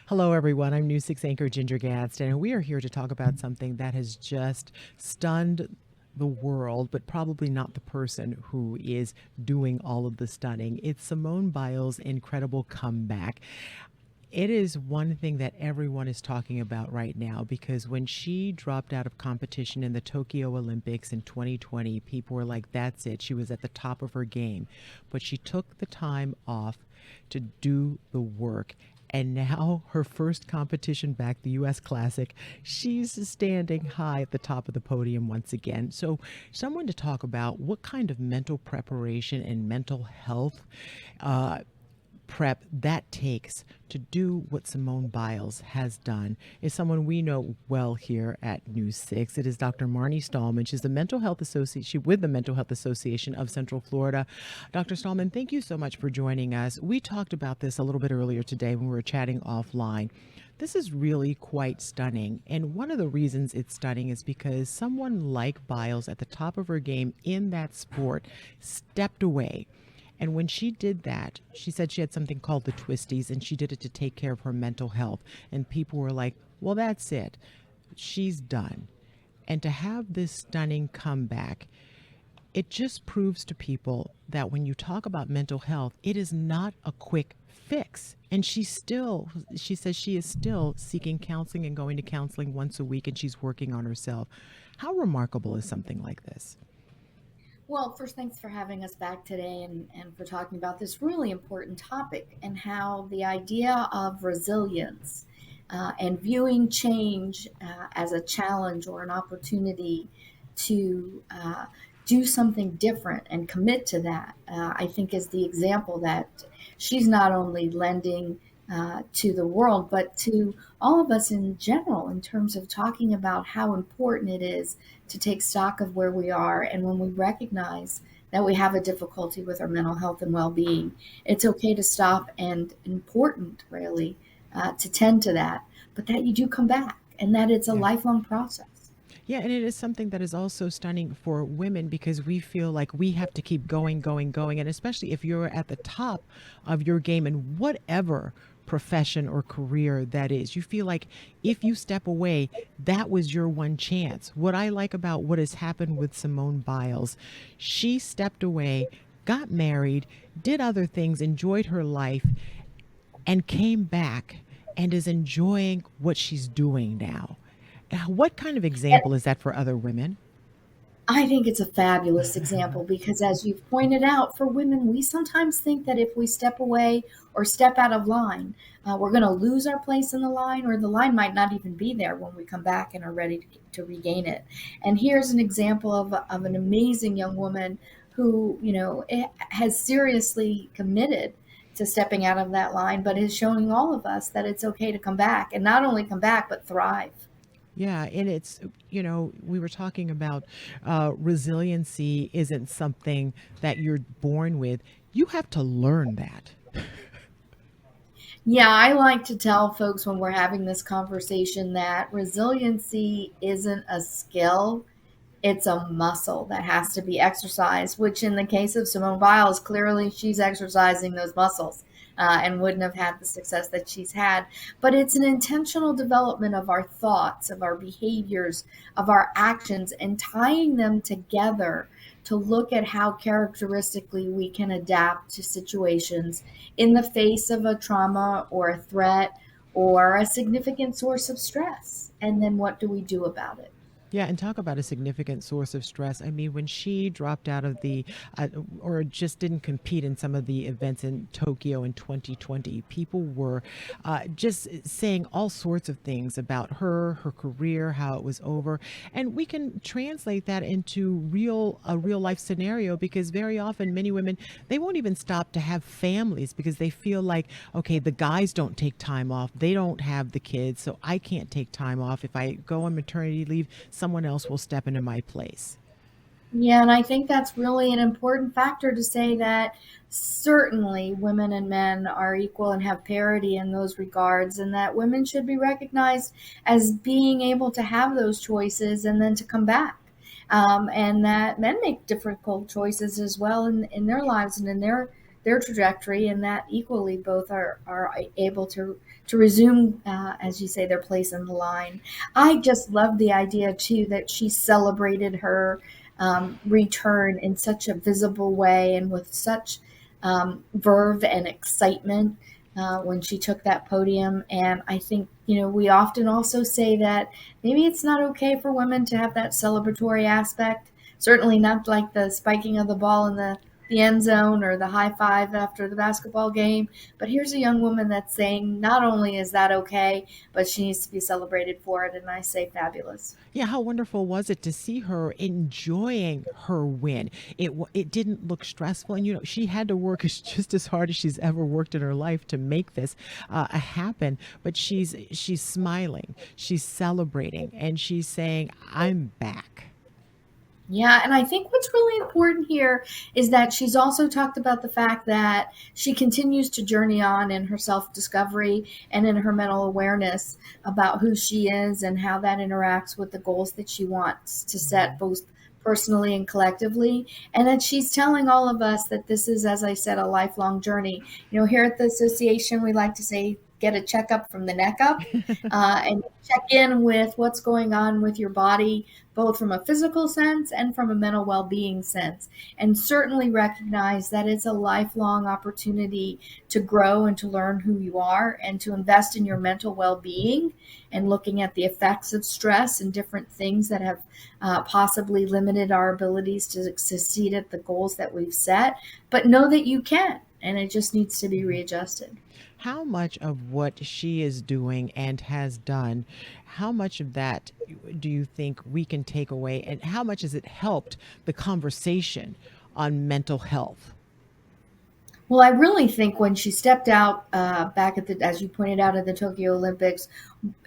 Hello, everyone. I'm News 6 anchor Ginger Gadsden, and we are here to talk about something that has just stunned the world, but probably not the person who is doing all of the stunning. It's Simone Biles' incredible comeback. It is one thing that everyone is talking about right now because when she dropped out of competition in the Tokyo Olympics in 2020, people were like, that's it. She was at the top of her game. But she took the time off to do the work. And now, her first competition back, the US Classic, she's standing high at the top of the podium once again. So, someone to talk about what kind of mental preparation and mental health uh, prep that takes to do what Simone Biles has done is someone we know well here at News 6. It is Dr. Marnie Stallman. She's the mental health associate. She with the Mental Health Association of Central Florida. Dr. Stallman, thank you so much for joining us. We talked about this a little bit earlier today when we were chatting offline. This is really quite stunning. And one of the reasons it's stunning is because someone like Biles at the top of her game in that sport stepped away, and when she did that, she said she had something called the twisties, and she did it to take care of her mental health. And people were like, well, that's it. She's done. And to have this stunning comeback, it just proves to people that when you talk about mental health, it is not a quick fix. And she says she is still seeking counseling and going to counseling once a week, and she's working on herself. How remarkable is something like this? Well, first, thanks for having us back today and for talking about this really important topic and how the idea of resilience and viewing change as a challenge or an opportunity to do something different and commit to that, I think is the example that she's not only lending to the world, but to all of us in general, in terms of talking about how important it is to take stock of where we are. And when we recognize that we have a difficulty with our mental health and well being, it's okay to stop and important, really, to tend to that, but that you do come back and that it's a Yeah. lifelong process. Yeah, and it is something that is also stunning for women because we feel like we have to keep going, going, going. And especially if you're at the top of your game in whatever profession or career that is, you feel like if you step away, that was your one chance. What I like about what has happened with Simone Biles, she stepped away, got married, did other things, enjoyed her life, and came back and is enjoying what she's doing now. What kind of example is that for other women? I think it's a fabulous example because, as you've pointed out, for women, we sometimes think that if we step away or step out of line, we're going to lose our place in the line, or the line might not even be there when we come back and are ready to regain it. And here's an example of an amazing young woman who, has seriously committed to stepping out of that line, but is showing all of us that it's okay to come back and not only come back, but thrive. Yeah, and it's, we were talking about resiliency isn't something that you're born with. You have to learn that. Yeah, I like to tell folks when we're having this conversation that resiliency isn't a skill, it's a muscle that has to be exercised, which in the case of Simone Biles, clearly she's exercising those muscles and wouldn't have had the success that she's had. But it's an intentional development of our thoughts, of our behaviors, of our actions, and tying them together to look at how characteristically we can adapt to situations in the face of a trauma or a threat or a significant source of stress. And then what do we do about it? Yeah, and talk about a significant source of stress. I mean, when she dropped out of uh, or just didn't compete in some of the events in Tokyo in 2020, people were just saying all sorts of things about her, her career, how it was over. And we can translate that into a real life scenario because very often many women, they won't even stop to have families because they feel like, okay, the guys don't take time off. They don't have the kids, so I can't take time off. If I go on maternity leave, someone else will step into my place. Yeah, and I think that's really an important factor to say that certainly women and men are equal and have parity in those regards, and that women should be recognized as being able to have those choices and then to come back. And that men make difficult choices as well in their lives and in their their trajectory, and that equally both are able to resume, as you say, their place in the line. I just love the idea too that she celebrated her return in such a visible way and with such verve and excitement when she took that podium. And I think, we often also say that maybe it's not okay for women to have that celebratory aspect. Certainly not like the spiking of the ball in the end zone or the high five after the basketball game. But here's a young woman that's saying not only is that okay, but she needs to be celebrated for it. And I say fabulous. Yeah, how wonderful was it to see her enjoying her win? It didn't look stressful, and she had to work just as hard as she's ever worked in her life to make this happen. But she's smiling, she's celebrating, and she's saying, "I'm back." Yeah, and I think what's really important here is that she's also talked about the fact that she continues to journey on in her self discovery and in her mental awareness about who she is and how that interacts with the goals that she wants to set, both personally and collectively. And that she's telling all of us that this is, as I said, a lifelong journey. Here at the association, we like to say, get a checkup from the neck up, and check in with what's going on with your body, both from a physical sense and from a mental well-being sense, and certainly recognize that it's a lifelong opportunity to grow and to learn who you are and to invest in your mental well-being, and looking at the effects of stress and different things that have possibly limited our abilities to succeed at the goals that we've set. But know that you can, and it just needs to be readjusted. How much of what she is doing and has done, how much of that do you think we can take away, and how much has it helped the conversation on mental health? Well, I really think when she stepped out back at as you pointed out, at the Tokyo Olympics,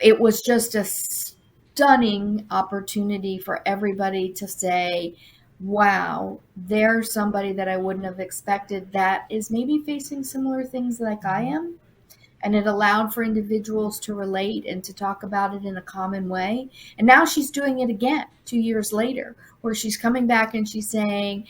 it was just a stunning opportunity for everybody to say, wow, there's somebody that I wouldn't have expected that is maybe facing similar things like I am. And it allowed for individuals to relate and to talk about it in a common way. And now she's doing it again 2 years later, where she's coming back and she's saying,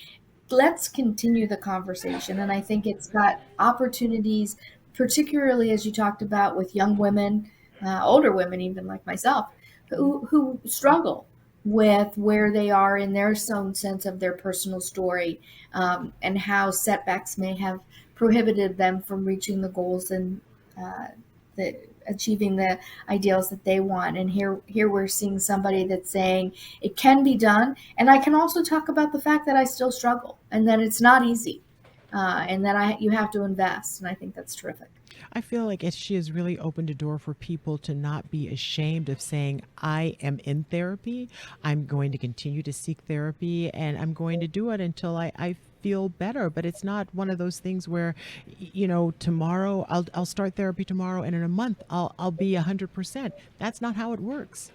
let's continue the conversation. And I think it's got opportunities, particularly as you talked about with young women, older women, even like myself, who struggle with where they are in their own sense of their personal story, and how setbacks may have prohibited them from reaching the goals and uh, the achieving the ideals that they want. And here we're seeing somebody that's saying it can be done. And I can also talk about the fact that I still struggle and that it's not easy, and that you have to invest. And I think that's terrific. I feel like she has really opened a door for people to not be ashamed of saying, I am in therapy. I'm going to continue to seek therapy, and I'm going to do it until I feel better. But it's not one of those things where, tomorrow I'll start therapy tomorrow, and in a month I'll be 100%. That's not how it works.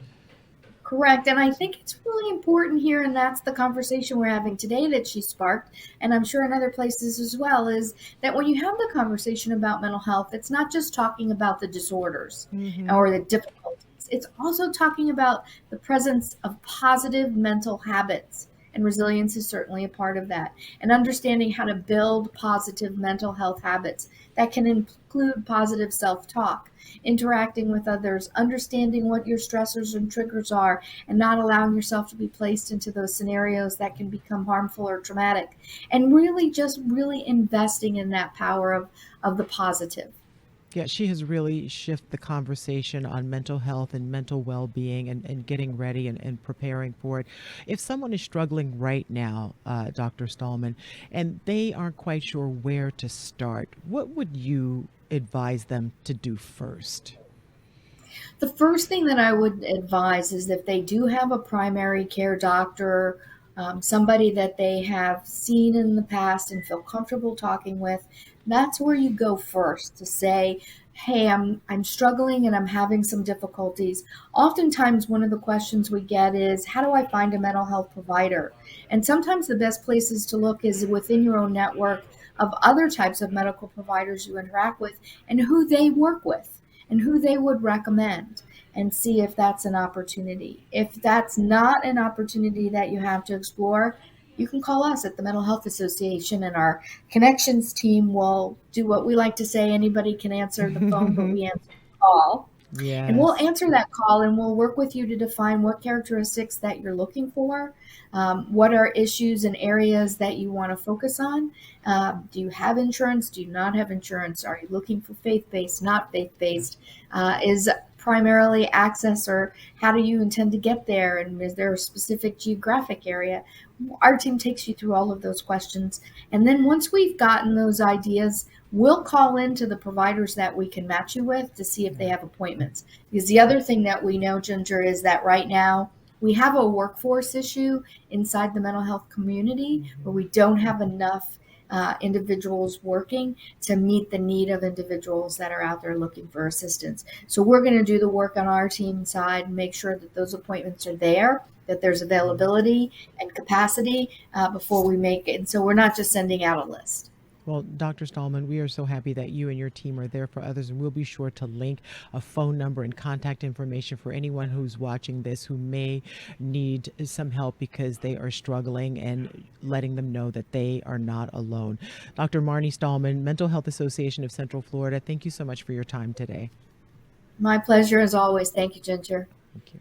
Correct. And I think it's really important here, and that's the conversation we're having today that she sparked, and I'm sure in other places as well, is that when you have the conversation about mental health, it's not just talking about the disorders Hmm. or the difficulties. It's also talking about the presence of positive mental habits. And resilience is certainly a part of that. And understanding how to build positive mental health habits that can include positive self talk, interacting with others, understanding what your stressors and triggers are, and not allowing yourself to be placed into those scenarios that can become harmful or traumatic. And really just really investing in that power of the positive. Yeah, she has really shifted the conversation on mental health and mental well being, and getting ready and preparing for it. If someone is struggling right now, Dr. Stallman, and they aren't quite sure where to start, what would you advise them to do first? The first thing that I would advise is if they do have a primary care doctor, somebody that they have seen in the past and feel comfortable talking with, that's where you go first to say, "Hey, I'm struggling and I'm having some difficulties." Oftentimes, one of the questions we get is, "How do I find a mental health provider?" And sometimes the best places to look is within your own network of other types of medical providers you interact with and who they work with and who they would recommend, and see if that's an opportunity. If that's not an opportunity that you have to explore, you can call us at the Mental Health Association, and our connections team will do what we like to say. Anybody can answer the phone, but we answer the call. And we'll Yes. answer that call, and we'll work with you to define what characteristics that you're looking for. What are issues and areas that you want to focus on? Do you have insurance? Do you not have insurance? Are you looking for faith-based, not faith-based? Is primarily access, or how do you intend to get there? And is there a specific geographic area? Our team takes you through all of those questions. And then once we've gotten those ideas, we'll call into the providers that we can match you with to see if they have appointments. Because the other thing that we know, Ginger, is that right now we have a workforce issue inside the mental health community where we don't have enough individuals working to meet the need of individuals that are out there looking for assistance. So we're going to do the work on our team side and make sure that those appointments are there, that there's availability and capacity before we make it. And so we're not just sending out a list. Well, Dr. Stallman, we are so happy that you and your team are there for others, and we'll be sure to link a phone number and contact information for anyone who's watching this who may need some help because they are struggling, and letting them know that they are not alone. Dr. Marnie Stallman, Mental Health Association of Central Florida, thank you so much for your time today. My pleasure as always. Thank you, Ginger. Thank you.